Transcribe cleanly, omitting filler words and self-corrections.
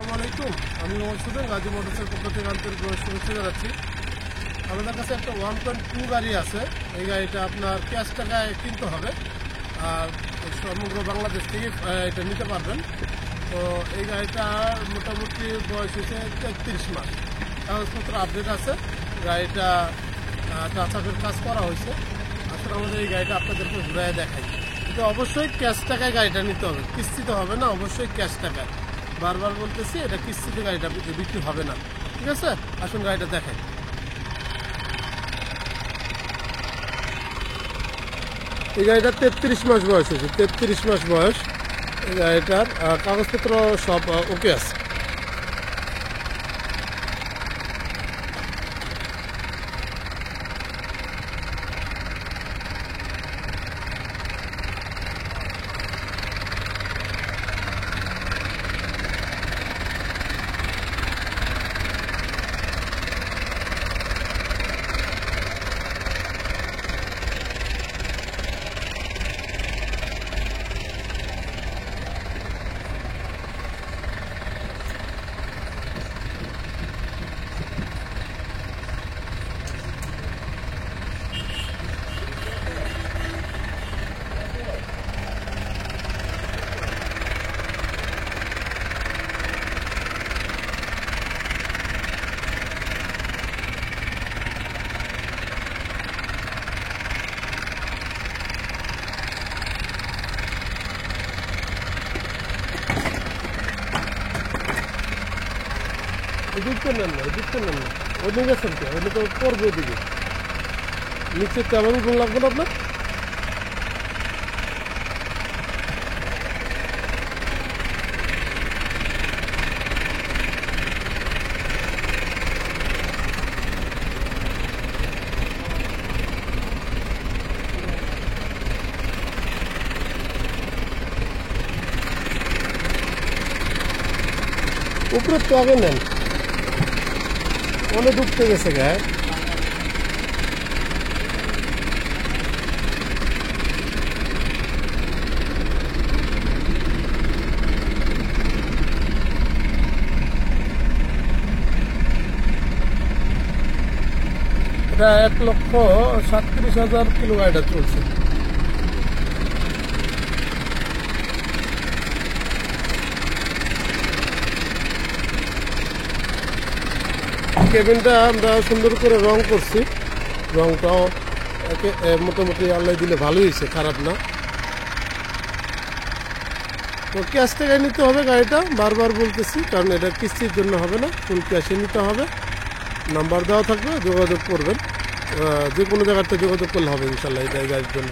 আসসালামাইকুম, আমি মহসুদ্দিন গাজী মোটরসের পক্ষ থেকে আন্তরিক শুভেচ্ছা জানাচ্ছি। আমাদের কাছে একটা 1.2 গাড়ি আছে। এই গাড়িটা আপনার ক্যাশ টাকায় কিনতে হবে, আর সমগ্র বাংলাদেশ থেকে এটা নিতে পারবেন। তো এই গাড়িটার মোটামুটি বয়স হচ্ছে 33 মাস। কাগজপত্র আপডেট আছে। গাড়িটা টাচআপের কাজ করা হয়েছে। আসলে আমাদের এই গাড়িটা আপনাদেরকে ঘুরায় দেখাই, কিন্তু অবশ্যই ক্যাশ টাকায় গাড়িটা নিতে হবে, কিস্তিতে হবে না, অবশ্যই ক্যাশ টাকায়। বারবার বলতেছি, এটা কিস্তিতে গাড়িটা বিক্রি হবে না। ঠিক আছে, আসুন গাড়িটা দেখাই। এই গাড়িটা 33 মাস বয়স হয়েছে, 33 মাস বয়স। এই গাড়িটার কাগজপত্র সব ওকে আছে। এদিকটা নেন না, এদিকটা নেন না, ওদিকে গেছেন কে? ওদিকে তো পড়বে, ওদিকে নিচে তেমন গুণ লাগবে না আপনার। উপরে তো আগে নেন, অনেক ডুবতে গেছে গায়ে। এটা 1,37,000 কিলো গাড়িটা চলছে। কেবিনটা আমরা সুন্দর করে রং করছি, রংটাও মোটামুটি আল্লাহ দিলে ভালোই হয়েছে, খারাপ না। তো ক্যাশ টাকায় নিতে হবে গাড়িটা, বারবার বলতেছি, কারণ এটা কিস্তির জন্য হবে না, ফুল ক্যাশে নিতে হবে। নাম্বার দেওয়া থাকবে, যোগাযোগ করবেন, যে কোনো জায়গাতে যোগাযোগ করলে হবে ইনশাল্লাহ এই গাড়ির জন্য।